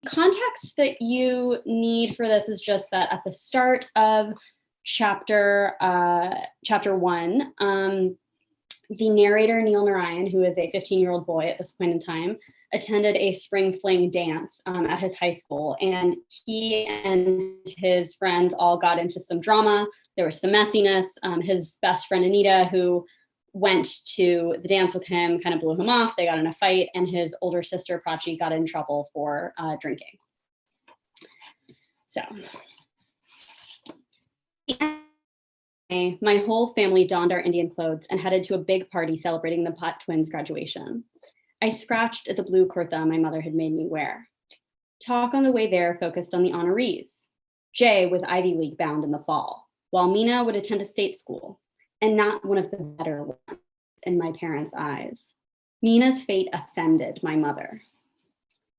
context that you need for this is just that at the start of chapter 1, the narrator, Neil Narayan, who is a 15-year-old boy at this point in time, attended a spring fling dance at his high school, and he and his friends all got into some drama. There was some messiness. His best friend, Anita, who went to the dance with him, kind of blew him off. They got in a fight, and his older sister, Prachi, got in trouble for drinking. So my whole family donned our Indian clothes and headed to a big party celebrating the Bhatt twins' graduation. I scratched at the blue kurta my mother had made me wear. Talk on the way there focused on the honorees. Jay was Ivy League bound in the fall, while Meena would attend a state school, and not one of the better ones in my parents' eyes. Meena's fate offended my mother.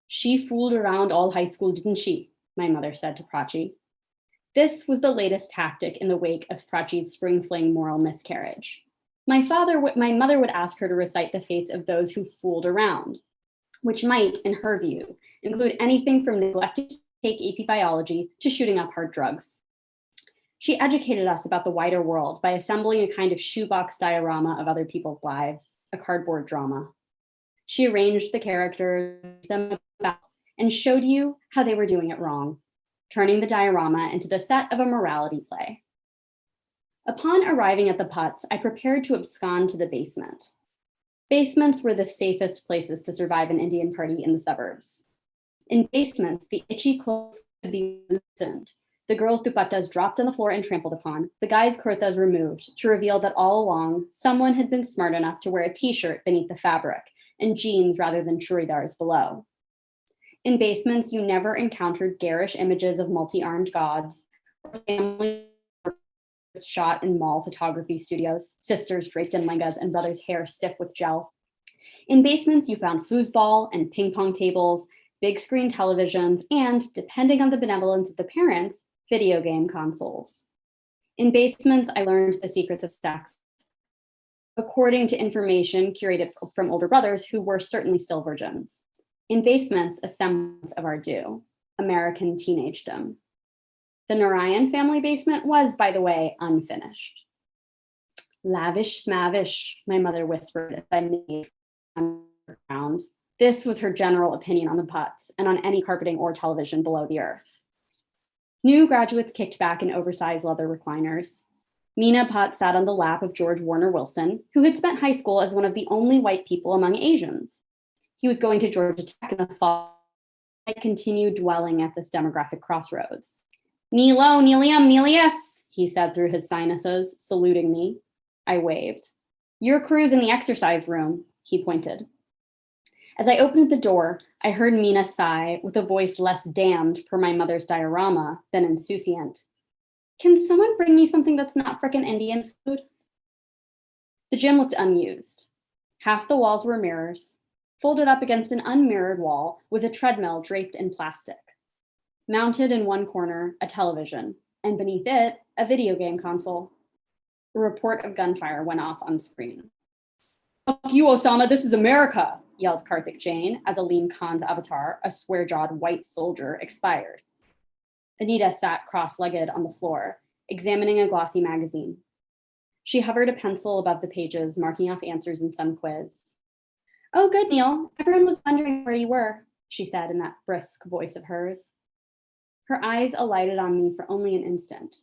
She fooled around all high school, didn't she? My mother said to Prachi. This was the latest tactic in the wake of Prachi's spring fling moral miscarriage. My mother would ask her to recite the fates of those who fooled around, which might, in her view, include anything from neglecting to take AP biology to shooting up hard drugs. She educated us about the wider world by assembling a kind of shoebox diorama of other people's lives, a cardboard drama. She arranged the characters and showed you how they were doing it wrong, turning the diorama into the set of a morality play. Upon arriving at the Putts, I prepared to abscond to the basement. Basements were the safest places to survive an Indian party in the suburbs. In basements, the itchy clothes could be loosened, the girls' dupattas dropped on the floor and trampled upon, the guys' kurtas removed to reveal that all along, someone had been smart enough to wear a t-shirt beneath the fabric and jeans rather than churidars below. In basements, you never encountered garish images of multi-armed gods or families shot in mall photography studios, sisters draped in lengas and brothers' hair stiff with gel. In basements, you found foosball and ping pong tables, big screen televisions, and, depending on the benevolence of the parents, video game consoles. In basements, I learned the secrets of sex, according to information curated from older brothers who were certainly still virgins. In basements, a semblance of our due, American teenagedom. The Narayan family basement was, by the way, unfinished. Lavish smavish, my mother whispered as I made around. This was her general opinion on the Putts and on any carpeting or television below the earth. New graduates kicked back in oversized leather recliners. Meena Putt sat on the lap of George Warner Wilson, who had spent high school as one of the only white people among Asians. He was going to Georgia Tech in the fall. I continued dwelling at this demographic crossroads. Nilo, Nilium, Nilius, he said through his sinuses, saluting me. I waved. Your crew's in the exercise room, he pointed. As I opened the door, I heard Meena sigh with a voice less damned per my mother's diorama than insouciant. Can someone bring me something that's not frickin' Indian food? The gym looked unused. Half the walls were mirrors. Folded up against an unmirrored wall was a treadmill draped in plastic. Mounted in one corner, a television, and beneath it, a video game console. A report of gunfire went off on screen. Fuck you, Osama, this is America, yelled Karthik Jain as Alim Khan's avatar, a square-jawed white soldier, expired. Anita sat cross-legged on the floor, examining a glossy magazine. She hovered a pencil above the pages, marking off answers in some quiz. Oh, good, Neil. Everyone was wondering where you were, she said in that brisk voice of hers. Her eyes alighted on me for only an instant.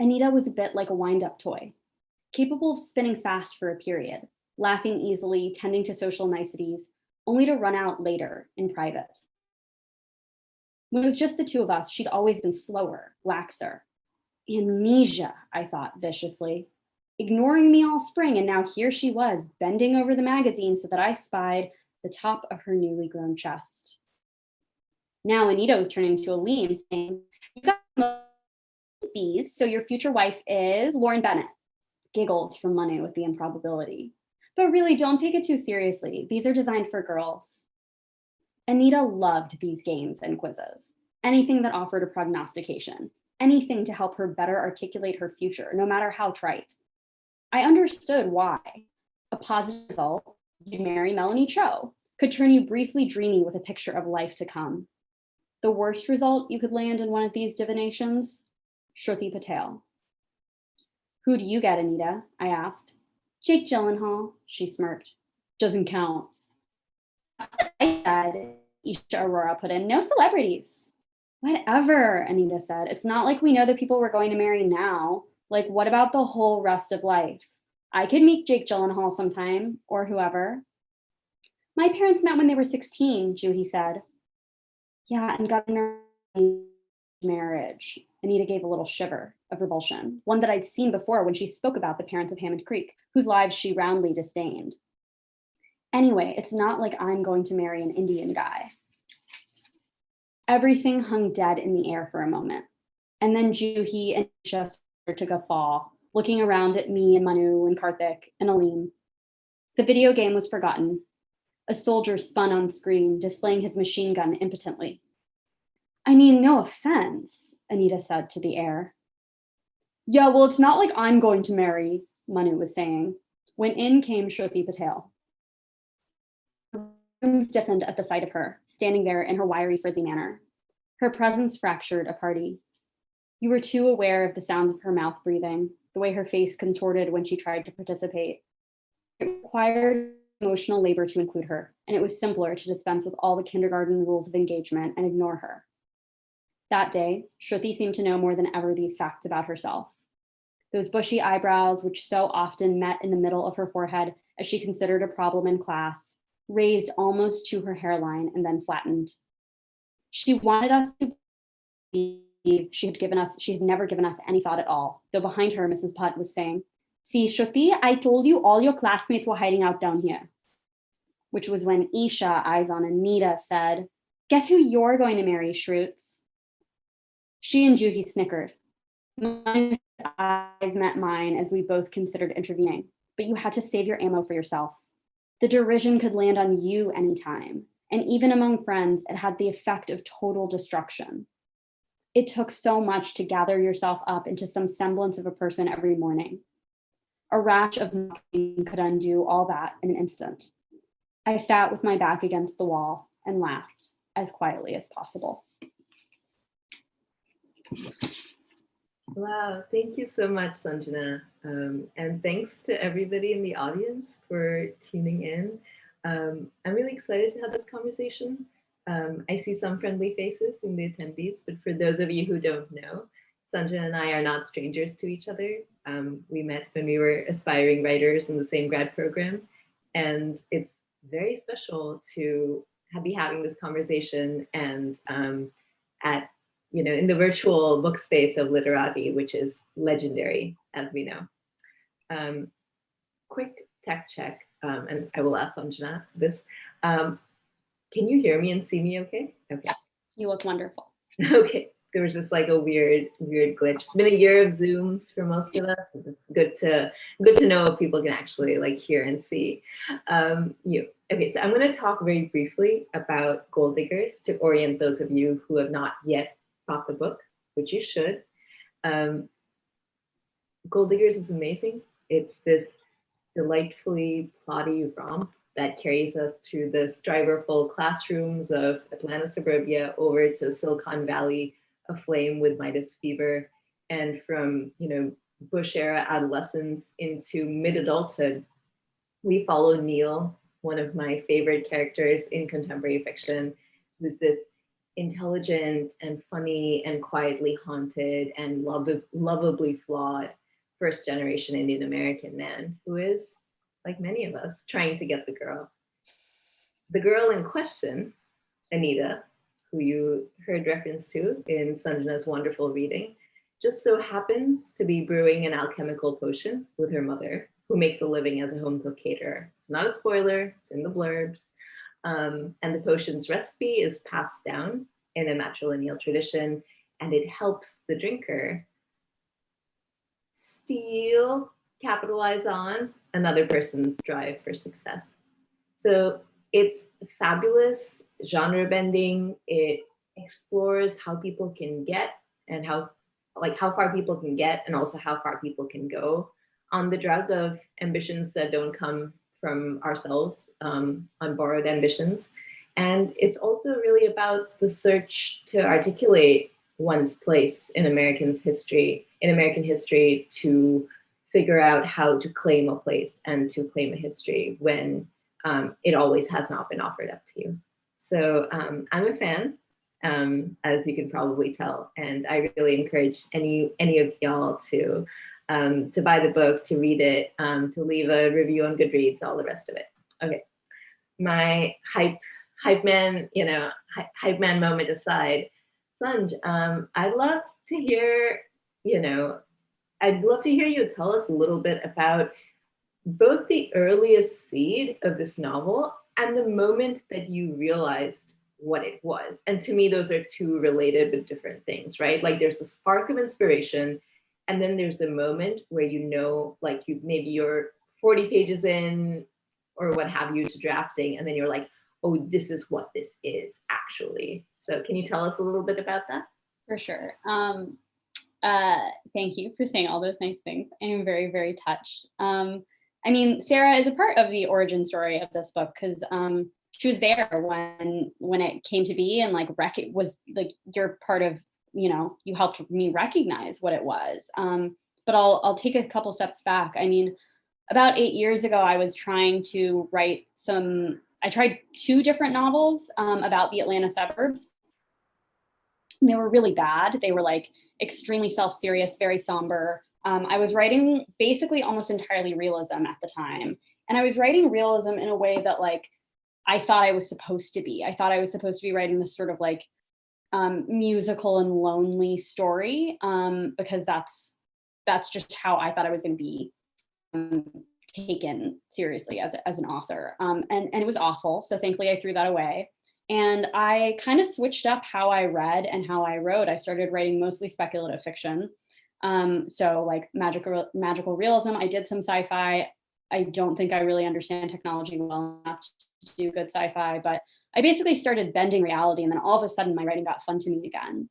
Anita was a bit like a wind-up toy, capable of spinning fast for a period, laughing easily, tending to social niceties, only to run out later in private. When it was just the two of us, she'd always been slower, laxer. Amnesia, I thought viciously. Ignoring me all spring, and now here she was, bending over the magazine so that I spied the top of her newly grown chest. Now Anita was turning to Alim, saying, you got bees, so your future wife is Lauren Bennett. Giggles from Manu at the improbability. But really, don't take it too seriously. These are designed for girls. Anita loved these games and quizzes. Anything that offered a prognostication. Anything to help her better articulate her future, no matter how trite. I understood why. A positive result, you'd marry Melanie Cho, could turn you briefly dreamy with a picture of life to come. The worst result you could land in one of these divinations? Shruti Patel. Who do you get, Anita? I asked. Jake Gyllenhaal, she smirked. Doesn't count. I said, Isha Aurora put in, no celebrities. Whatever, Anita said. It's not like we know the people we're going to marry now. Like, what about the whole rest of life? I could meet Jake Gyllenhaal sometime, or whoever. My parents met when they were 16, Juhi said. Yeah, and got married marriage. Anita gave a little shiver of revulsion, one that I'd seen before when she spoke about the parents of Hammond Creek, whose lives she roundly disdained. Anyway, it's not like I'm going to marry an Indian guy. Everything hung dead in the air for a moment. And then Juhi and Isha took a fall, looking around at me and Manu and Karthik and Aleem. The video game was forgotten. A soldier spun on screen, displaying his machine gun impotently. I mean, no offense, Anita said to the air. Yeah, well, it's not like I'm going to marry, Manu was saying, when in came Shruti Patel. The room stiffened at the sight of her, standing there in her wiry, frizzy manner. Her presence fractured a party. You were too aware of the sound of her mouth breathing, the way her face contorted when she tried to participate. It required emotional labor to include her, and it was simpler to dispense with all the kindergarten rules of engagement and ignore her. That day, Shruti seemed to know more than ever these facts about herself. Those bushy eyebrows, which so often met in the middle of her forehead as she considered a problem in class, raised almost to her hairline and then flattened. She wanted us to believe she had never given us any thought at all, though behind her, Mrs. Putt was saying, see, Shruti, I told you all your classmates were hiding out down here. Which was when Isha, eyes on Anita, said, guess who you're going to marry, Shroots? She and Juhi snickered. My eyes met mine as we both considered intervening, but you had to save your ammo for yourself. The derision could land on you anytime, and even among friends, it had the effect of total destruction. It took so much to gather yourself up into some semblance of a person every morning. A rash of mocking could undo all that in an instant. I sat with my back against the wall and laughed as quietly as possible. Wow, thank you so much, Sanjena. And thanks to everybody in the audience for tuning in. I'm really excited to have this conversation. I see some friendly faces in the attendees, but for those of you who don't know, Sanjena and I are not strangers to each other. We met when we were aspiring writers in the same grad program, and it's very special to be having this conversation and in the virtual book space of Literati, which is legendary, as we know. Quick tech check, and I will ask Sanjena this. Can you hear me and see me okay? Okay. Yeah, you look wonderful. Okay, there was just like a weird glitch. It's been a year of Zooms for most of us. It's good to know if people can actually like hear and see you. Okay, so I'm going to talk very briefly about Gold Diggers to orient those of you who have not yet bought the book, which you should. Gold Diggers is amazing. It's this delightfully plotty romp that carries us through the striverful classrooms of Atlanta suburbia over to Silicon Valley, aflame with Midas fever, and from Bush era adolescence into mid-adulthood. We follow Neil, one of my favorite characters in contemporary fiction, who's this intelligent and funny and quietly haunted and lovably flawed first generation Indian American man who is, like many of us, trying to get the girl. The girl in question, Anita, who you heard reference to in Sanjana's wonderful reading, just so happens to be brewing an alchemical potion with her mother, who makes a living as a home cook caterer. Not a spoiler, it's in the blurbs. And the potion's recipe is passed down in a matrilineal tradition, and it helps the drinker capitalize on another person's drive for success. So it's fabulous, genre bending. It explores how people can get and how far people can get and also how far people can go on the drug of ambitions that don't come from ourselves, on borrowed ambitions. And it's also really about the search to articulate one's place in American history, to figure out how to claim a place and to claim a history when it always has not been offered up to you. So I'm a fan, as you can probably tell, and I really encourage any of y'all to buy the book, to read it, to leave a review on Goodreads, all the rest of it. Okay, my hype man moment aside, Sanj, I'd love to hear you tell us a little bit about both the earliest seed of this novel and the moment that you realized what it was. And to me, those are two related but different things, right? Like there's a spark of inspiration, and then there's a moment where maybe you're 40 pages in or what have you to drafting, and then you're like, oh, this is what this is actually. So can you tell us a little bit about that? For sure. Thank you for saying all those nice things. I am very, very touched. I mean, Sarah is a part of the origin story of this book because she was there when it came to be, and it was like you're part of, you helped me recognize what it was. But I'll take a couple steps back. I mean, about 8 years ago, I was trying to write I tried 2 different novels about the Atlanta suburbs. And they were really bad. They were extremely self-serious, very somber. I was writing basically almost entirely realism at the time. And I was writing realism in a way that I thought I was supposed to be. I thought I was supposed to be writing this sort of musical and lonely story because that's just how I thought I was going to be taken seriously as an author. And it was awful. So thankfully I threw that away. And I kind of switched up how I read and how I wrote. I started writing mostly speculative fiction. So magical realism. I did some sci-fi. I don't think I really understand technology well enough to do good sci-fi, but I basically started bending reality, and then all of a sudden my writing got fun to me again.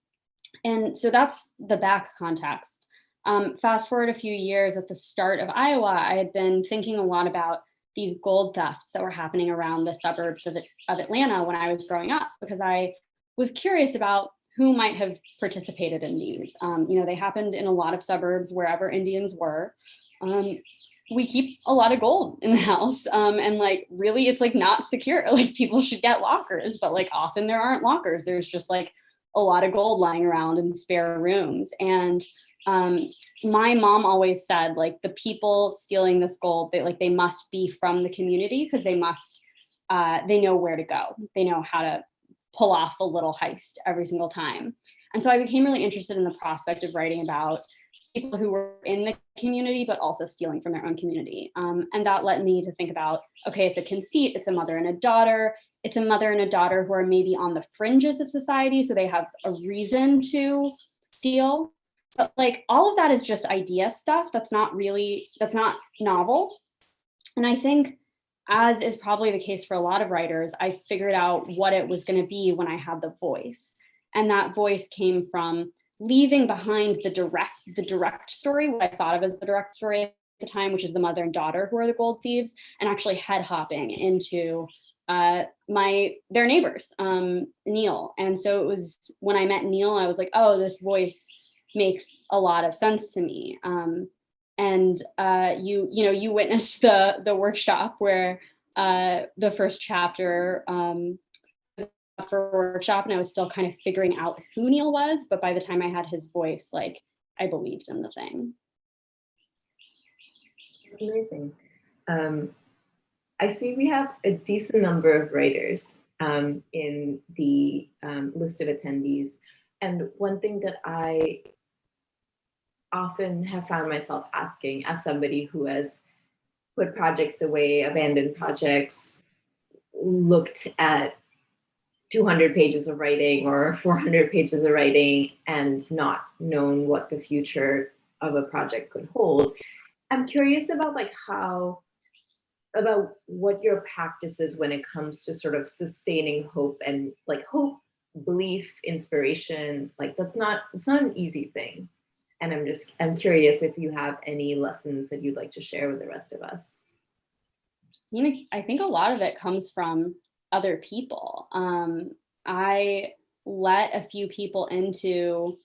And so that's the back context. Fast forward a few years, at the start of Iowa, I had been thinking a lot about these gold thefts that were happening around the suburbs of Atlanta when I was growing up, because I was curious about who might have participated in these. They happened in a lot of suburbs wherever Indians were. We keep a lot of gold in the house, and really it's not secure. People should get lockers, but often there aren't lockers. There's just a lot of gold lying around in spare rooms. And my mom always said the people stealing this gold, they must be from the community, because they know where to go. They know how to pull off a little heist every single time. And so I became really interested in the prospect of writing about people who were in the community, but also stealing from their own community. And that led me to think about, okay, it's a conceit, it's a mother and a daughter. It's a mother and a daughter who are maybe on the fringes of society, so they have a reason to steal. But all of that is just idea stuff. That's not novel. And I think, as is probably the case for a lot of writers, I figured out what it was going to be when I had the voice. And that voice came from leaving behind the direct story, what I thought of as the direct story at the time, which is the mother and daughter who are the gold thieves, and actually head hopping into their neighbors, Neil. And so it was when I met Neil, I was like, oh, this voice makes a lot of sense to me. And you witnessed the workshop where the first chapter for workshop, and I was still kind of figuring out who Neil was, but by the time I had his voice, I believed in the thing. Amazing. I see we have a decent number of writers in the list of attendees. And one thing that I often have found myself asking, as somebody who has put projects away, abandoned projects, looked at 200 pages of writing or 400 pages of writing and not known what the future of a project could hold. I'm curious about about what your practice is when it comes to sort of sustaining hope and hope, belief, inspiration. It's not an easy thing. And I'm curious if you have any lessons that you'd like to share with the rest of us. I think a lot of it comes from other people. I let a few people into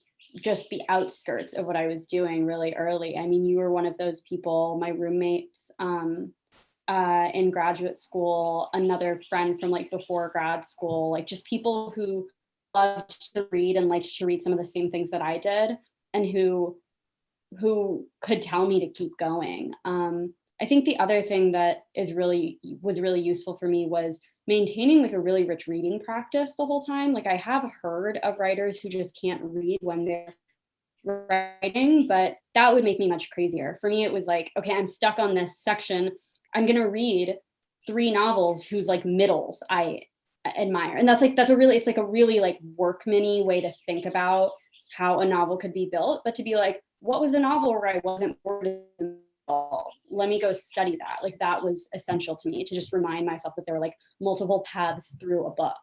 just the outskirts of what I was doing really early. I mean, you were one of those people, my roommates in graduate school, another friend from like before grad school, like just people who loved to read and liked to read some of the same things that I did, and who could tell me to keep going. I think the other thing that was really useful for me was maintaining like a really rich reading practice the whole time. Like I have heard of writers who just can't read when they're writing, but that would make me much crazier. For me, it was like, okay, I'm stuck on this section. I'm gonna read 3 novels whose like middles I admire. And that's a really, it's like a really like workman-y way to think about how a novel could be built, but to be like, what was a novel where I wasn't bored in the middle? Let me go study that. Like that was essential to me, to just remind myself that there were like multiple paths through a book.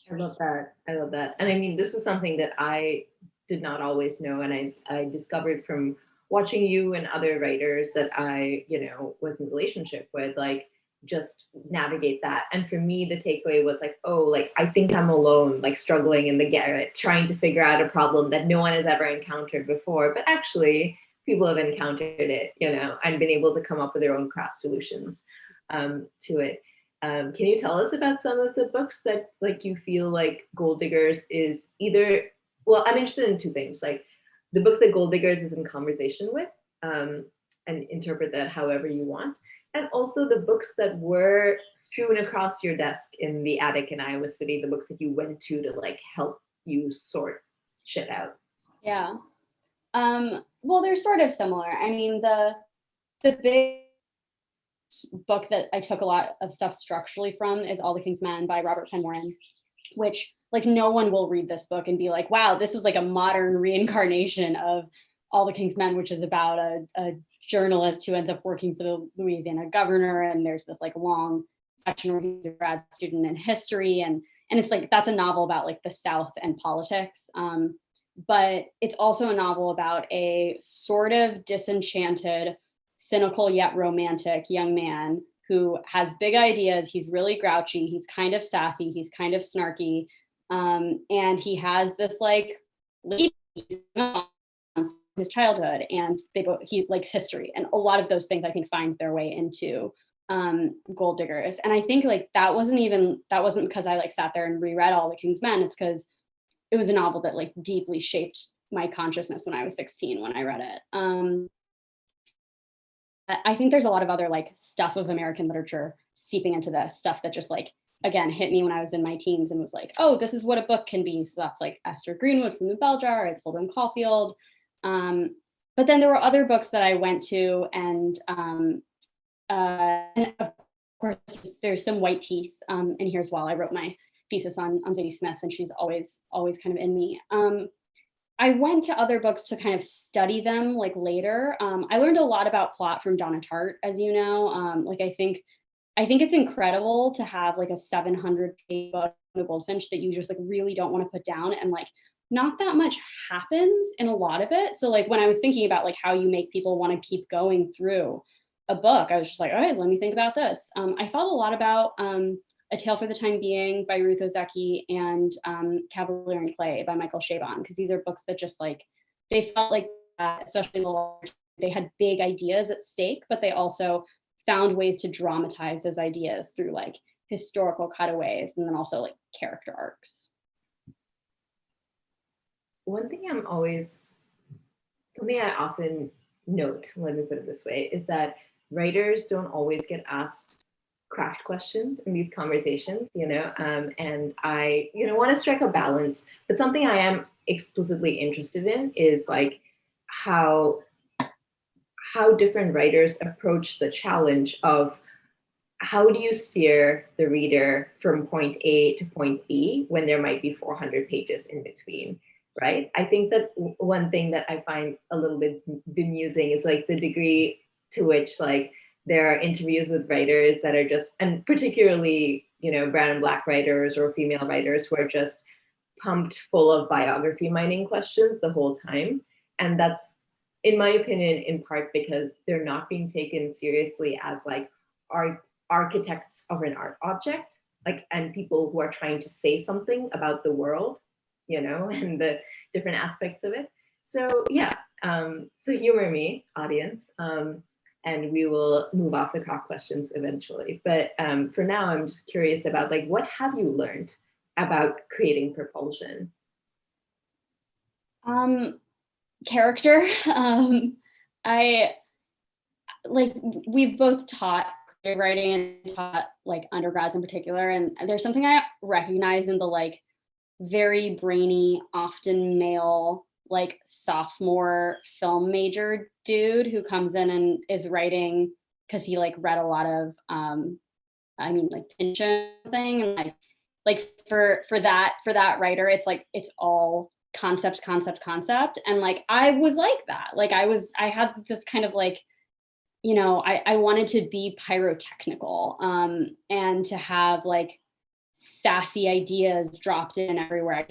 I love that. I love that. And I mean, this is something that I did not always know. And I discovered from watching you and other writers that I, was in relationship with, like, just navigate that. And for me, the takeaway was like, oh, like, I think I'm alone, like struggling in the garret, trying to figure out a problem that no one has ever encountered before. But actually, people have encountered it, and been able to come up with their own craft solutions to it. Can you tell us about some of the books that like you feel like Gold Diggers is either, well, I'm interested in 2 things, like the books that Gold Diggers is in conversation with, and interpret that however you want. And also the books that were strewn across your desk in the attic in Iowa City, the books that you went to like help you sort shit out. Yeah. Well, they're sort of similar. I mean, the big book that I took a lot of stuff structurally from is All the King's Men by Robert Penn Warren, which like no one will read this book and be like, wow, this is like a modern reincarnation of All the King's Men, which is about a journalist who ends up working for the Louisiana governor. And there's this like long section where he's a grad student in history. And it's like, that's a novel about like the South and politics. But it's also a novel about a sort of disenchanted, cynical yet romantic young man who has big ideas. He's really grouchy. He's kind of sassy. He's kind of snarky. And he has this like lady his childhood, and he likes history. And a lot of those things I think find their way into Gold Diggers. And I think like that wasn't because I like sat there and reread All the King's Men. It's because it was a novel that like deeply shaped my consciousness when I was 16 when I read it. I think there's a lot of other like stuff of American literature seeping into this stuff that just like, again, hit me when I was in my teens and was like, oh, this is what a book can be. So that's like Esther Greenwood from the Bell Jar, it's Holden Caulfield. But then there were other books that I went to, and of course there's some White Teeth in here as well. I wrote my thesis on Zadie Smith, and she's always kind of in me. I went to other books to kind of study them like later. I learned a lot about plot from Donna Tartt, as you know. Like I think it's incredible to have like a 700-page book, The Goldfinch, that you just like really don't want to put down, and like not that much happens in a lot of it. So like when I was thinking about like how you make people want to keep going through a book, I was just like, all right, let me think about this. I thought a lot about A Tale for the Time Being by Ruth Ozeki and Cavalier and Clay by Michael Chabon, because these are books that just like, they felt like, especially in the large, they had big ideas at stake, but they also found ways to dramatize those ideas through like historical cutaways and then also like character arcs. One thing something I often note, let me put it this way, is that writers don't always get asked craft questions in these conversations, and I, want to strike a balance. But something I am explicitly interested in is like how different writers approach the challenge of how do you steer the reader from point A to point B when there might be 400 pages in between, right? I think that one thing that I find a little bit bemusing is like the degree to which like there are interviews with writers that are just, and particularly, brown and black writers or female writers who are just pumped full of biography mining questions the whole time. And that's, in my opinion, in part because they're not being taken seriously as like architects of an art object, like, and people who are trying to say something about the world, you know, and the different aspects of it. So yeah, so humor me, audience, and we will move off the crock questions eventually. But for now, I'm just curious about, like, what have you learned about creating propulsion? Character. I like we've both taught creative writing and taught like undergrads in particular, and there's something I recognize in the like very brainy, often male, like sophomore film major dude who comes in and is writing because he like read a lot of I mean like Pynchon thing, and like for that writer, it's like it's all concept, and like I was like that. Like I had this kind of like, you know, I wanted to be pyrotechnical, and to have like sassy ideas dropped in everywhere.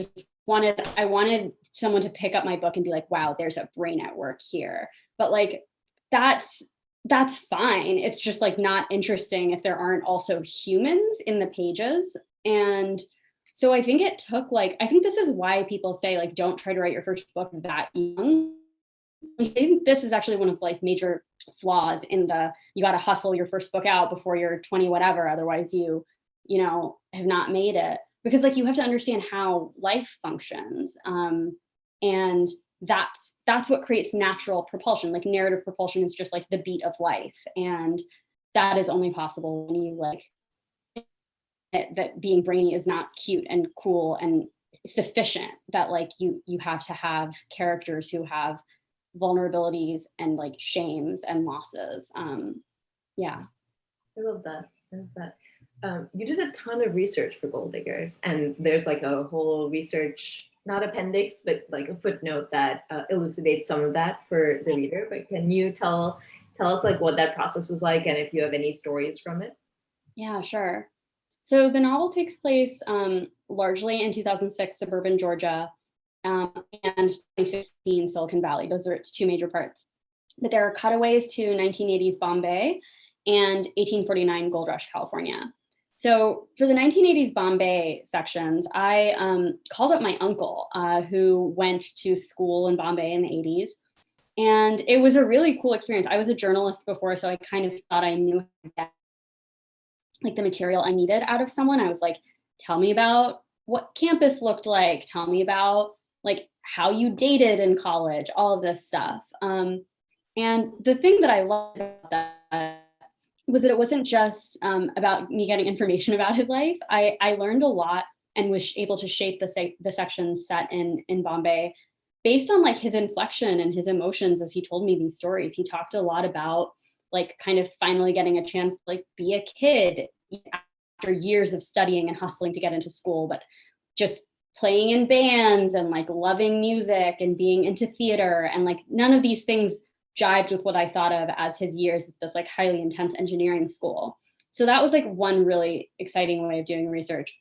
I wanted someone to pick up my book and be like, wow, there's a brain at work here. But like that's that's fine. It's just like not interesting if there aren't also humans in the pages. And so I think it took like, I think this is why people say like don't try to write your first book that young. I think this is actually one of like major flaws in the you got to hustle your first book out before you're 20 whatever, otherwise you know have not made it, because like you have to understand how life functions, and that's what creates natural propulsion. Like narrative propulsion is just like the beat of life, and that is only possible when you like that being brainy is not cute and cool and sufficient, that like you have to have characters who have vulnerabilities and like shames and losses. Yeah. I love that. I love that. You did a ton of research for Gold Diggers, and there's like a whole research, not appendix, but like a footnote that elucidates some of that for the reader. But can you tell us like what that process was like, and if you have any stories from it? Yeah, sure. So the novel takes place largely in 2006 suburban Georgia, and 2015 Silicon Valley. Those are its two major parts. But there are cutaways to 1980s Bombay and 1849 Gold Rush, California. So for the 1980s Bombay sections, I called up my uncle, who went to school in Bombay in the 80s. And it was a really cool experience. I was a journalist before, so I kind of thought I knew like the material I needed out of someone. I was like, tell me about what campus looked like. Tell me about like how you dated in college, all of this stuff. And the thing that I loved about that was that it wasn't just about me getting information about his life. I learned a lot and was able to shape the section set in Bombay based on like his inflection and his emotions as he told me these stories. He talked a lot about like kind of finally getting a chance to like be a kid after years of studying and hustling to get into school, but just playing in bands and like loving music and being into theater, and like none of these things jived with what I thought of as his years at this like highly intense engineering school. So that was like one really exciting way of doing research.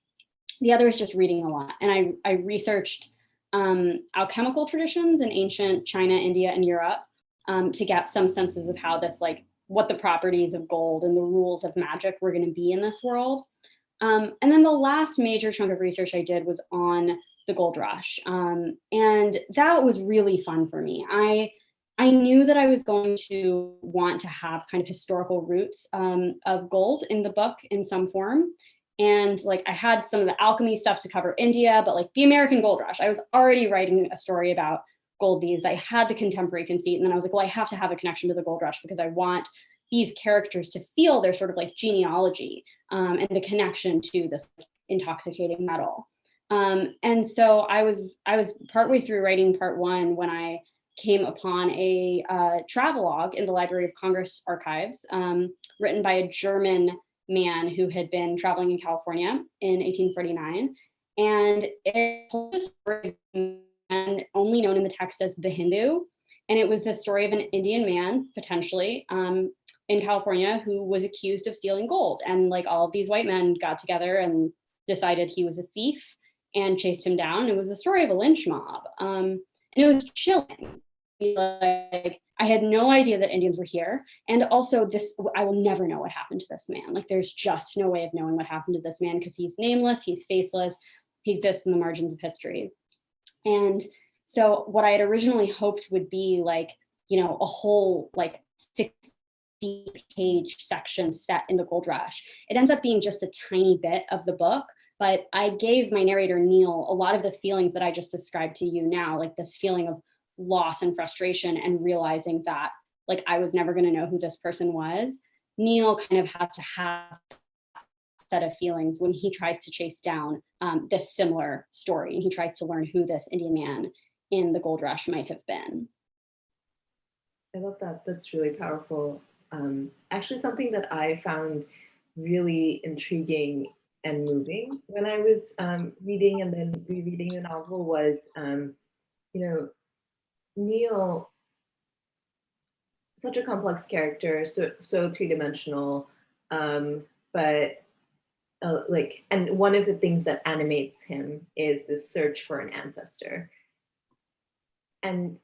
The other is just reading a lot. And I researched alchemical traditions in ancient China, India, and Europe, to get some senses of how this like what the properties of gold and the rules of magic were going to be in this world. And then the last major chunk of research I did was on the gold rush. And that was really fun for me. I knew that I was going to want to have kind of historical roots of gold in the book in some form. And like I had some of the alchemy stuff to cover India, but like the American gold rush, I was already writing a story about gold thieves. I had the contemporary conceit, and then I was like, well, I have to have a connection to the gold rush because I want these characters to feel their sort of like genealogy, and the connection to this intoxicating metal. And so I was partway through writing part one when I came upon a travelogue in the Library of Congress archives, written by a German man who had been traveling in California in 1849. And it told a story and only known in the text as the Hindu. And it was the story of an Indian man, potentially, in California who was accused of stealing gold. And like all of these white men got together and decided he was a thief and chased him down. It was the story of a lynch mob. And it was chilling. like, I had no idea that Indians were here. And also this, I will never know what happened to this man. Like, there's just no way of knowing what happened to this man because he's nameless, he's faceless, he exists in the margins of history. And so what I had originally hoped would be like, you know, a whole like 60-page section set in the gold rush. It ends up being just a tiny bit of the book, but I gave my narrator, Neil, a lot of the feelings that I just described to you now, like this feeling of loss and frustration and realizing that like I was never going to know who this person was. Neil kind of has to have a set of feelings when he tries to chase down this similar story, and he tries to learn who this Indian man in the gold rush might have been. I love that. That's really powerful. Actually, something that I found really intriguing and moving when I was reading and then rereading the novel was, Neil, such a complex character, so three-dimensional, but and one of the things that animates him is this search for an ancestor. And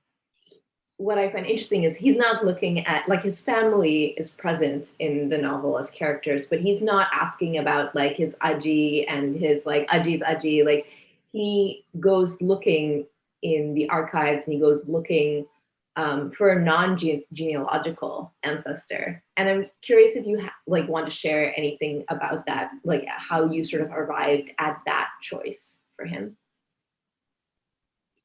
what I find interesting is he's not looking at, like, his family is present in the novel as characters, but he's not asking about like his aji and his like aji's aji. Like, he goes looking in the archives and he goes looking for a non-genealogical ancestor. And I'm curious if you like want to share anything about that, like how you sort of arrived at that choice for him.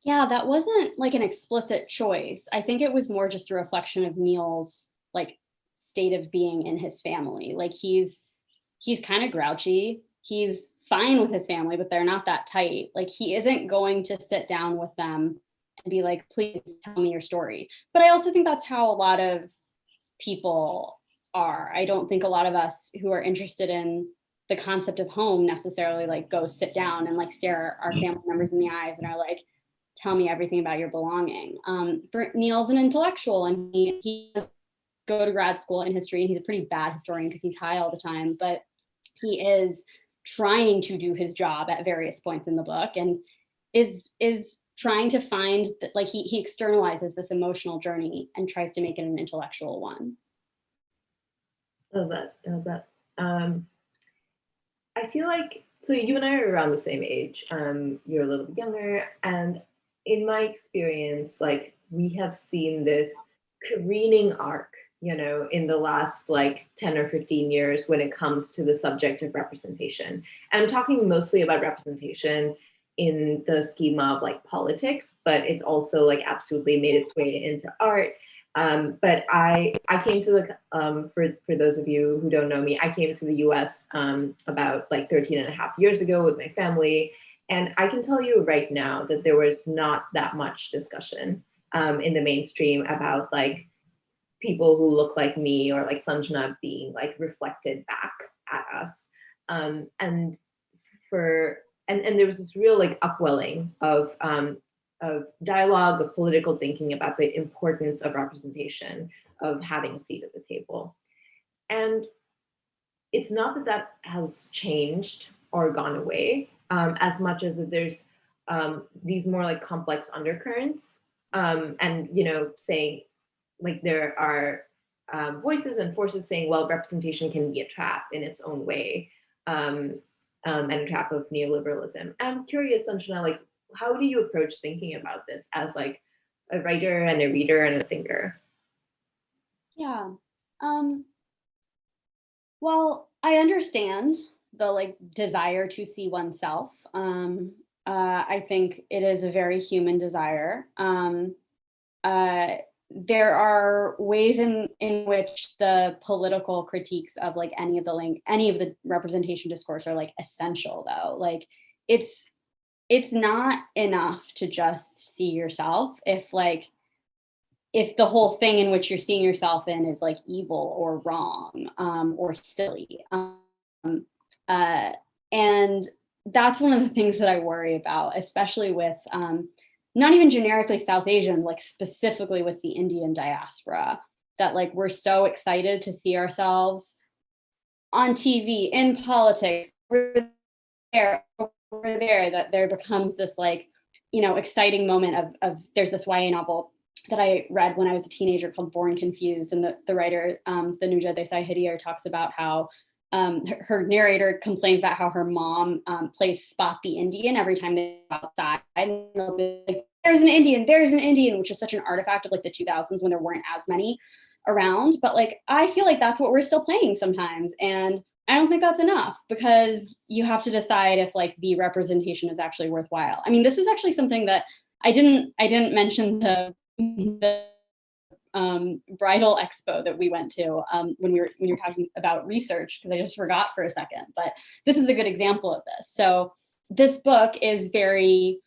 Yeah, that wasn't like an explicit choice. I think it was more just a reflection of Neil's like state of being in his family. Like he's kind of grouchy. He's fine with his family, but they're not that tight. Like he isn't going to sit down with them and be like, please tell me your story. But I also think that's how a lot of people are. I don't think a lot of us who are interested in the concept of home necessarily like go sit down and like stare our family members in the eyes and are like, tell me everything about your belonging. For Neil's an intellectual, and he does go to grad school in history, and he's a pretty bad historian because he's high all the time, but he is trying to do his job at various points in the book and is trying to find that, like, he externalizes this emotional journey and tries to make it an intellectual one. Love that. I feel like, so you and I are around the same age. You're a little bit younger, and in my experience, like, we have seen this careening arc, in the last like 10 or 15 years when it comes to the subject of representation. And I'm talking mostly about representation in the schema of like politics, but it's also like absolutely made its way into art. But I came to the, for those of you who don't know me, I came to the US about like 13 and a half years ago with my family. And I can tell you right now that there was not that much discussion in the mainstream about like people who look like me or like Sanjena being like reflected back at us. And there was this real like upwelling of dialogue, of political thinking about the importance of representation, of having a seat at the table. And it's not that that has changed or gone away, as much as that there's these more like complex undercurrents, and saying like there are voices and forces saying, well, representation can be a trap in its own way, and a trap of neoliberalism. I'm curious, Sanjena, like, how do you approach thinking about this as like a writer and a reader and a thinker? Yeah. Well, I understand the like desire to see oneself. I think it is a very human desire. There are ways in which the political critiques of like any of the representation discourse are like essential, though. Like it's not enough to just see yourself if the whole thing in which you're seeing yourself in is like evil or wrong, or silly. And that's one of the things that I worry about, especially with not even generically South Asian, like specifically with the Indian diaspora, that like we're so excited to see ourselves on TV, in politics, over there, that there becomes this like, exciting moment of there's this YA novel that I read when I was a teenager called Born Confused. And the writer, Tanuja Desai Hidiyar, talks about how her narrator complains about how her mom plays Spot the Indian every time they go outside. And they'll be like, there's an Indian, which is such an artifact of like the 2000s when there weren't as many around. But like, I feel like that's what we're still playing sometimes. And I don't think that's enough, because you have to decide if like the representation is actually worthwhile. I mean, this is actually something that I didn't mention the bridal expo that we went to when you were talking about research, because I just forgot for a second, but this is a good example of this. So this book is very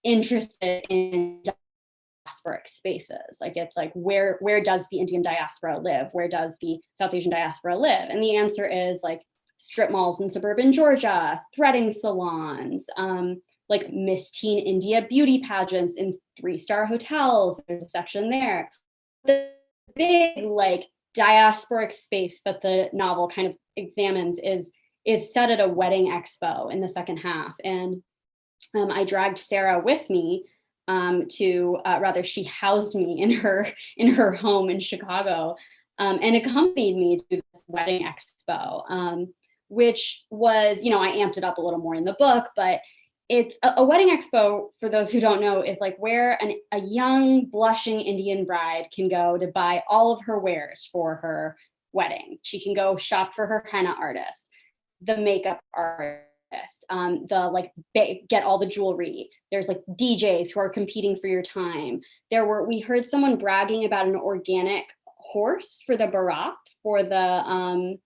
interested in diasporic spaces. Like, it's like, where does the Indian diaspora live? Where does the South Asian diaspora live? And the answer is like strip malls in suburban Georgia, threading salons, like Miss Teen India beauty pageants in 3-star hotels. There's a section there. The big like diasporic space that the novel kind of examines is set at a wedding expo in the second half. And I dragged Sarah with me she housed me in her home in Chicago, and accompanied me to this wedding expo, which was, I amped it up a little more in the book, but it's a wedding expo, for those who don't know, is like where a young blushing Indian bride can go to buy all of her wares for her wedding. She can go shop for her henna artist, the makeup artist, get all the jewelry. There's like DJs who are competing for your time. We heard someone bragging about an organic horse for the barat, for the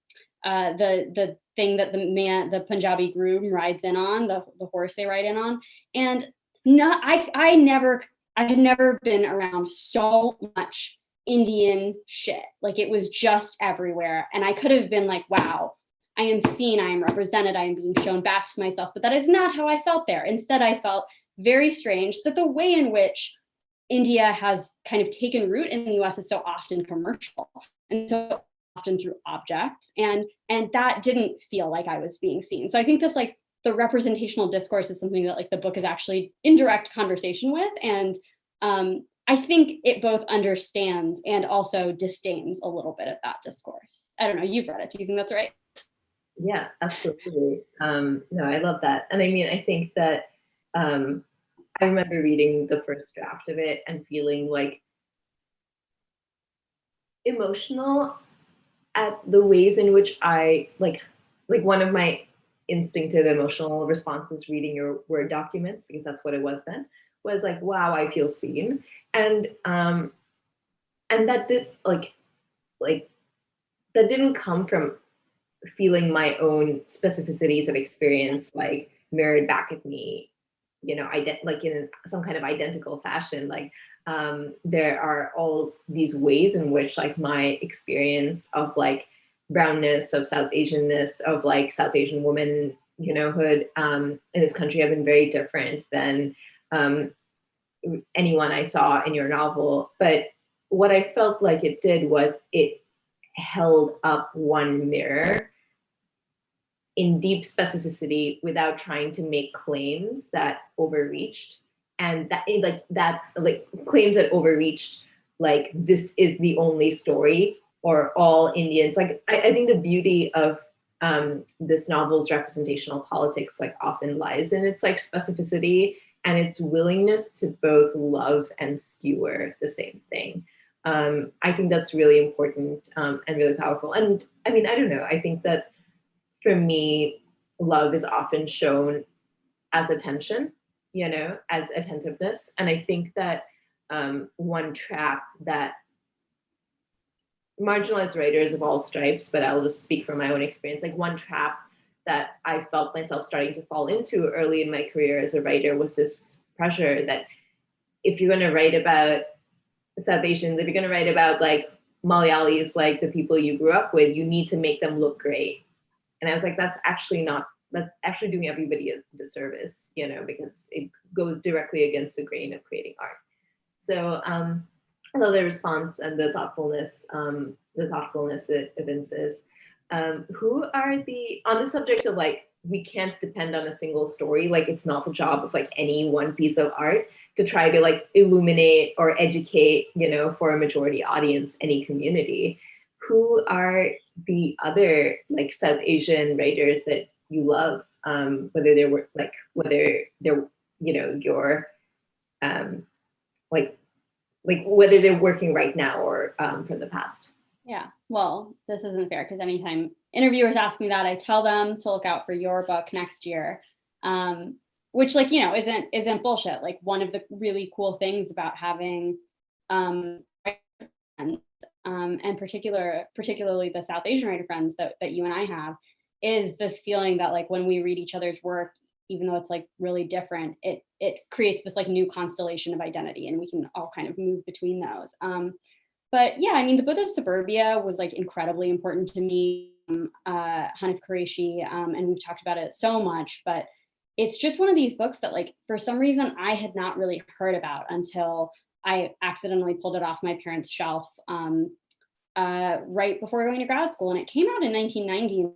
thing that the Punjabi groom rides in on, the horse they ride in on. And I had never been around so much Indian shit. Like, it was just everywhere. And I could have been like, wow, I am seen, I am represented, I am being shown back to myself. But that is not how I felt there. Instead, I felt very strange that the way in which India has kind of taken root in the US is so often commercial, and so often through objects, and that didn't feel like I was being seen. So I think this, like, the representational discourse is something that like the book is actually in direct conversation with, and I think it both understands and also disdains a little bit of that discourse. I don't know, you've read it, do you think that's right? Yeah, absolutely. No, I love that. And I mean, I think that I remember reading the first draft of it and feeling like emotional at the ways in which I like one of my instinctive emotional responses reading your Word documents, because that's what it was then, was like, wow, I feel seen. And that did like that didn't come from feeling my own specificities of experience like mirrored back at me, like in some kind of identical fashion. Like there are all these ways in which like my experience of like brownness, of South Asianness, of like South Asian woman, hood in this country have been very different than anyone I saw in your novel. But what I felt like it did was it held up one mirror in deep specificity without trying to make claims that overreached, and that claims that overreached, like this is the only story or all Indians. Like I think the beauty of this novel's representational politics like often lies in its like specificity and its willingness to both love and skewer the same thing. I think that's really important and really powerful. And I mean, I don't know, I think that for me, love is often shown as attention, as attentiveness. And I think that one trap that marginalized writers of all stripes, but I'll just speak from my own experience, like one trap that I felt myself starting to fall into early in my career as a writer was this pressure that if you're going to write about South Asians, if you're going to write about like Malayalis, like the people you grew up with, you need to make them look great. And I was like, that's actually doing everybody a disservice, because it goes directly against the grain of creating art. So I love the response and the thoughtfulness it evinces. Who are on the subject of like we can't depend on a single story. Like, it's not the job of like any one piece of art to try to like illuminate or educate, you know, for a majority audience, any community. Who are the other like South Asian writers that you love? Whether they're like, whether they're, you know, your like whether they're working right now or from the past. Yeah, well, this isn't fair because anytime interviewers ask me that, I tell them to look out for your book next year, which, like, you know, isn't bullshit. Like, one of the really cool things about having friends, and particularly the South Asian writer friends that you and I have, is this feeling that, like, when we read each other's work, even though it's like really different, it creates this like new constellation of identity, and we can all kind of move between those. But yeah, I mean, The Buddha of Suburbia was like incredibly important to me. Hanif Qureshi, and we've talked about it so much, but it's just one of these books that, like, for some reason I had not really heard about until I accidentally pulled it off my parents' shelf right before going to grad school, and it came out in 1990.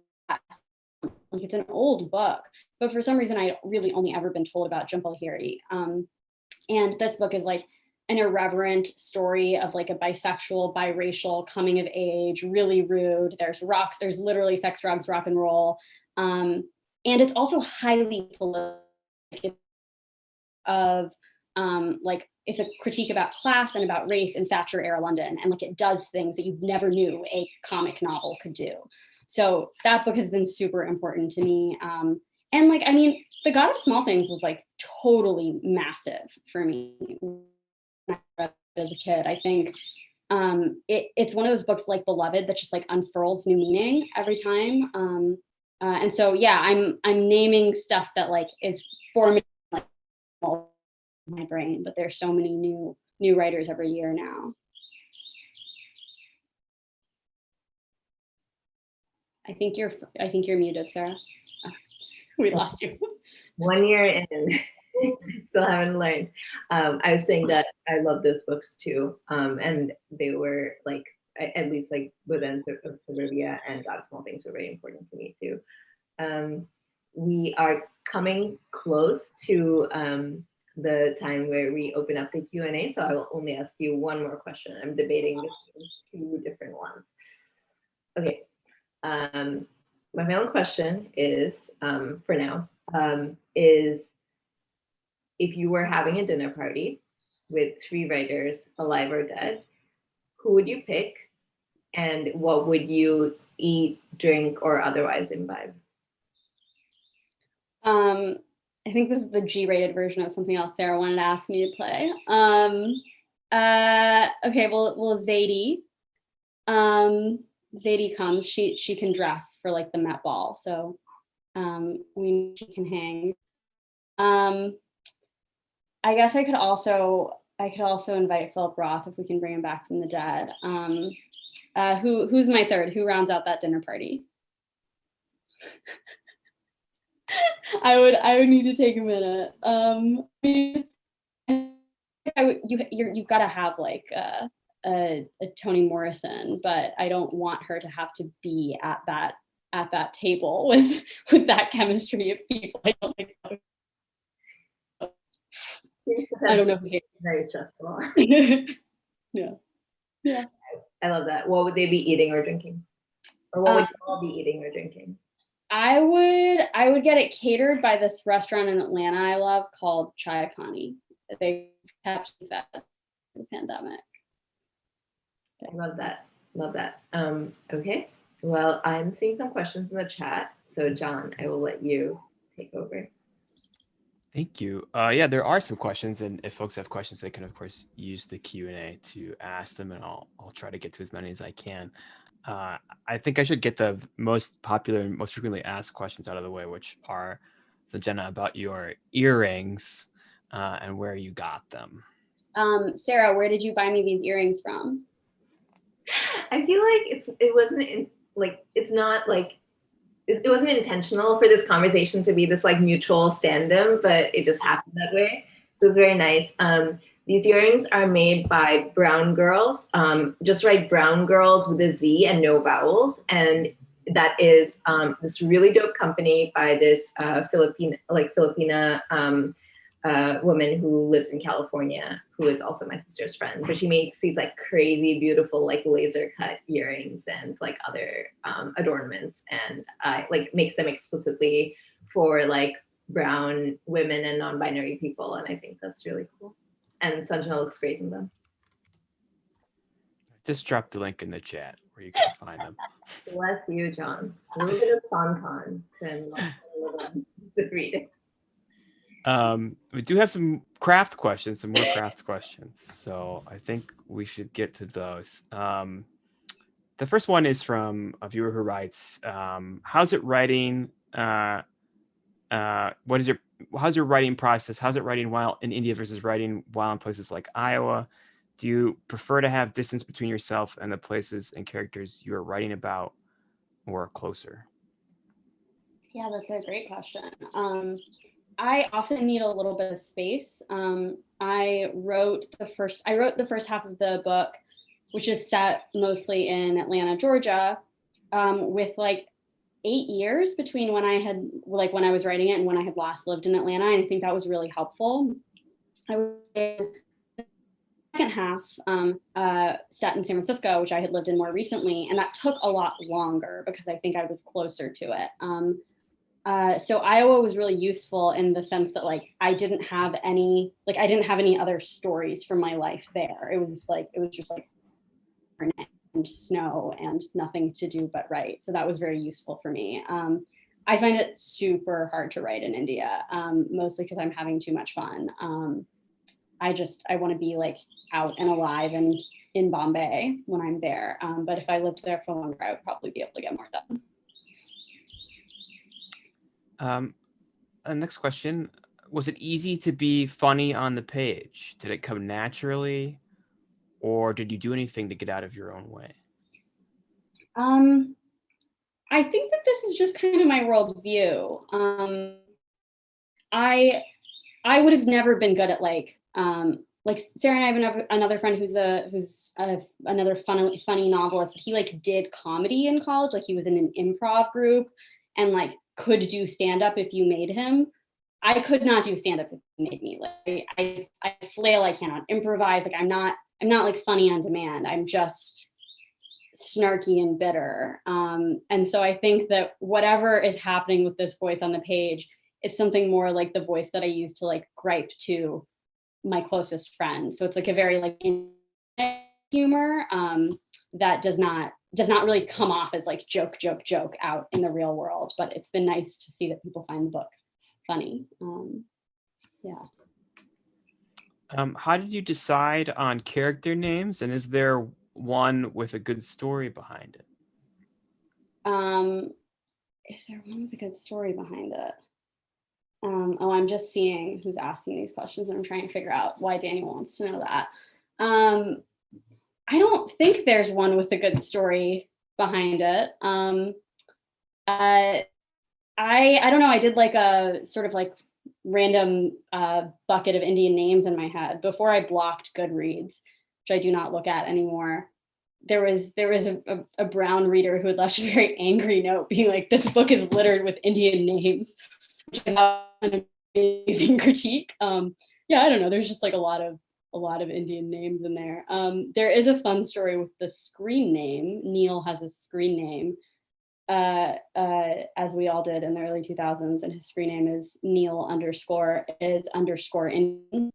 Like, it's an old book, but for some reason I really only ever been told about Jhumpa Lahiri. And this book is like an irreverent story of like a bisexual, biracial coming of age, really rude. There's rocks, there's literally sex, drugs, rock and roll. And it's also highly political of like, it's a critique about class and about race in Thatcher era London. And like, it does things that you never knew a comic novel could do. So that book has been super important to me. And like, I mean, The God of Small Things was like totally massive for me when I read it as a kid. I think it's one of those books like Beloved that just like unfurls new meaning every time. And so, yeah, I'm naming stuff that like is forming like my brain, but there's so many new writers every year now. I think you're muted, Sarah. Oh, we lost you. 1 year in, still haven't learned. I was saying that I love those books too, and they were like, at least like Within Suburbia and God of Small Things were very important to me too. We are coming close to the time where we open up the Q&A, so I will only ask you one more question. I'm debating between 2 different ones. Okay. My final question is, for now, is if you were having a dinner party with 3 writers, alive or dead, who would you pick, and what would you eat, drink, or otherwise imbibe? I think this is the G-rated version of something else Sarah wanted to ask me to play. Okay, well, Zadie. Zadie comes, she can dress for like the Met Ball, so she can hang. I guess I could also invite Philip Roth if we can bring him back from the dead. Who's my third? Who rounds out that dinner party? I would need to take a minute. You've got to have like a Toni Morrison, but I don't want her to have to be at that table with that chemistry of people. I don't think that I don't know who it's very stressful. Yeah. I love that. What would they be eating or drinking? Or what would you all be eating or drinking? I would get it catered by this restaurant in Atlanta I love called Chai Pani. They kept that in the pandemic. I love that. Love that. Okay. Well, I'm seeing some questions in the chat. So John, I will let you take over. Thank you. Yeah, there are some questions, and if folks have questions, they can of course use the Q&A to ask them, and I'll try to get to as many as I can. I think I should get the most popular and most frequently asked questions out of the way, which are, Sanjena, about your earrings and where you got them. Sarah, where did you buy me these earrings from? I feel like it wasn't intentional for this conversation to be this like mutual stand-in, but it just happened that way. So it was very nice. These earrings are made by Brown Girls. Just write Brown Girls with a Z and no vowels. And that is this really dope company by this Filipina woman who lives in California, who is also my sister's friend. But she makes these like crazy, beautiful, like laser cut earrings and like other adornments, and like makes them exclusively for like brown women and non-binary people. And I think that's really cool. And Sanjena looks great in them. Just drop the link in the chat where you can find them. Bless you, John. A little bit of SonCon to read it. We do have some craft questions, some more craft questions. So I think we should get to those. The first one is from a viewer who writes, how's it writing? How's your writing process? How's it writing while in India versus writing while in places like Iowa? Do you prefer to have distance between yourself and the places and characters you are writing about, or closer? Yeah, that's a great question. I often need a little bit of space. I wrote the first half of the book, which is set mostly in Atlanta, Georgia, with like 8 years between when I was writing it and when I had last lived in Atlanta. And I think that was really helpful. I was the second half set in San Francisco, which I had lived in more recently, and that took a lot longer because I think I was closer to it. So Iowa was really useful in the sense that like I didn't have any other stories from my life there. It was just like and snow and nothing to do but write. So that was very useful for me. I find it super hard to write in India, mostly because I'm having too much fun. I want to be like out and alive and in Bombay when I'm there. But if I lived there for longer, I would probably be able to get more done. Next question. Was it easy to be funny on the page? Did it come naturally? Or did you do anything to get out of your own way? I think that this is just kind of my worldview. I would have never been good at like Sarah and I have another friend who's another funny novelist, but he like did comedy in college. Like he was in an improv group and like could do stand-up if you made him. I could not do stand-up if you made me. Like I flail, I cannot improvise. Like I'm not like funny on demand. I'm just snarky and bitter. And so I think that whatever is happening with this voice on the page, it's something more like the voice that I use to like gripe to my closest friends. So it's like a very like humor that does not really come off as like joke out in the real world. But it's been nice to see that people find the book funny. Yeah. How did you decide on character names, and is there one with a good story behind it? Is there one with a good story behind it? I'm just seeing who's asking these questions and I'm trying to figure out why Daniel wants to know that. I don't think there's one with a good story behind it. I don't know. I did like a sort of like random bucket of Indian names in my head before I blocked Goodreads, which I do not look at anymore. There was a brown reader who had left a very angry note being like, this book is littered with Indian names, which I thought was an amazing critique. Yeah, I don't know. There's just like a lot of Indian names in there. There is a fun story with the screen name. Neil has a screen name, as we all did in the early 2000s, and his screen name is Neil _ Indian.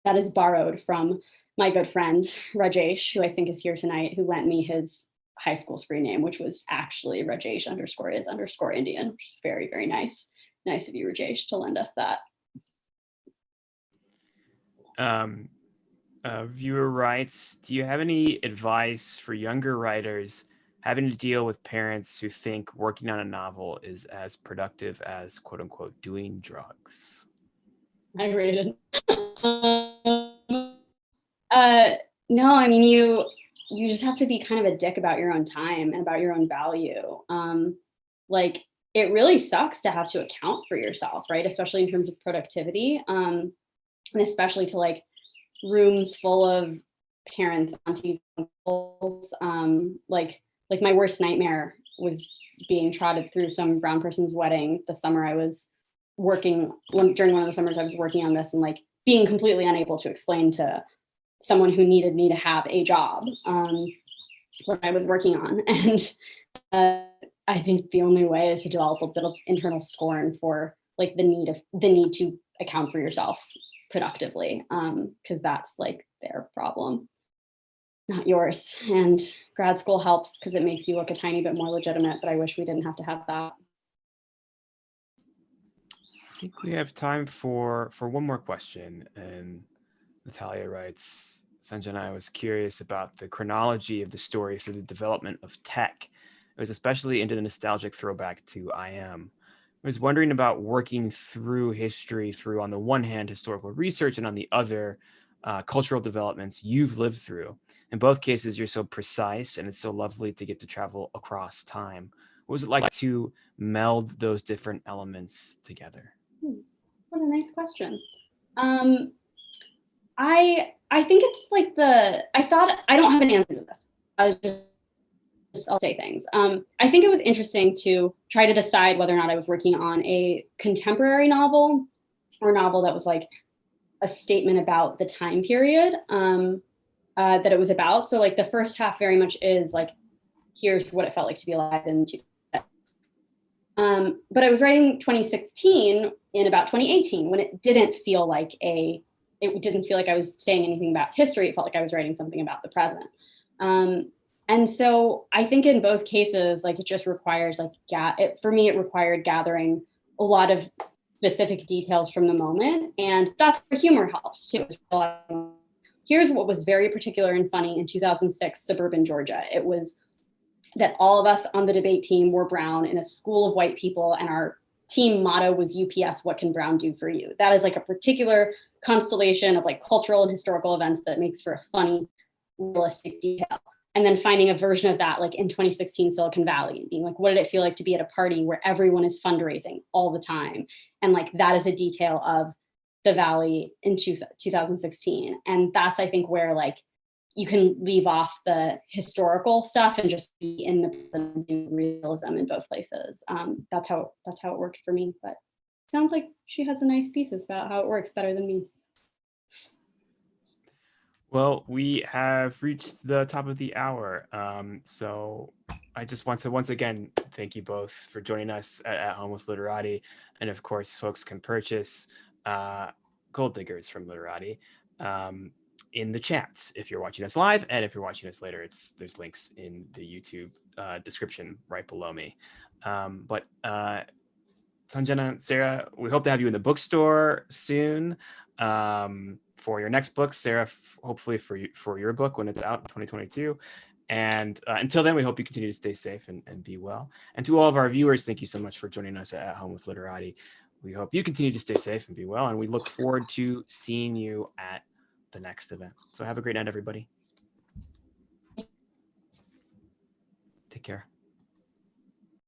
That is borrowed from my good friend Rajesh, who I think is here tonight, who lent me his high school screen name, which was actually Rajesh _ Indian, which is very, very nice. Nice of you, Rajesh, to lend us that. A viewer writes, do you have any advice for younger writers having to deal with parents who think working on a novel is as productive as quote unquote doing drugs? I rated. No, I mean, you just have to be kind of a dick about your own time and about your own value. Like it really sucks to have to account for yourself, right? Especially in terms of productivity, and especially to like rooms full of parents, aunties, uncles. Like my worst nightmare was being trotted through some brown person's wedding the summer I was working, during one of the summers I was working on this, and like being completely unable to explain to someone who needed me to have a job what I was working on. And I think the only way is to develop a bit of internal scorn for like the need to account for yourself productively, because that's like their problem, not yours. And grad school helps because it makes you look a tiny bit more legitimate, but I wish we didn't have to have that. I think we have time for one more question. And Natalia writes, Sanjena, I was curious about the chronology of the story through the development of tech. It was especially into the nostalgic throwback to I Am. I was wondering about working through history through, on the one hand, historical research, and on the other, cultural developments you've lived through. In both cases, you're so precise, and it's so lovely to get to travel across time. What was it like to meld those different elements together? What a nice question. I think it's like I don't have an answer to this. I'll say things. I think it was interesting to try to decide whether or not I was working on a contemporary novel or a novel that was like a statement about the time period that it was about. So like the first half very much is like, here's what it felt like to be alive in 2000. But I was writing 2016 in about 2018 when it didn't feel like I was saying anything about history. It felt like I was writing something about the present. And so I think in both cases, like it just requires for me, it required gathering a lot of specific details from the moment. And that's where humor helps too. Here's what was very particular and funny in 2006, suburban Georgia. It was that all of us on the debate team were brown in a school of white people, and our team motto was UPS, what can brown do for you? That is like a particular constellation of like cultural and historical events that makes for a funny, realistic detail. And then finding a version of that like in 2016 Silicon Valley, and being like, what did it feel like to be at a party where everyone is fundraising all the time? And like that is a detail of the Valley in 2016. And that's, I think, where like you can leave off the historical stuff and just be in the present, do realism in both places. That's how it worked for me. But sounds like she has a nice thesis about how it works better than me. Well, we have reached the top of the hour. So I just want to once again thank you both for joining us at Home with Literati. And of course, folks can purchase Gold Diggers from Literati in the chats if you're watching us live, and if you're watching us later, there's links in the YouTube description right below me. But Sanjena, Sarah, we hope to have you in the bookstore soon for your next book. Sarah, hopefully for your book when it's out in 2022. And until then, we hope you continue to stay safe and be well. And to all of our viewers, thank you so much for joining us at Home with Literati. We hope you continue to stay safe and be well. And we look forward to seeing you at the next event. So have a great night, everybody. Take care.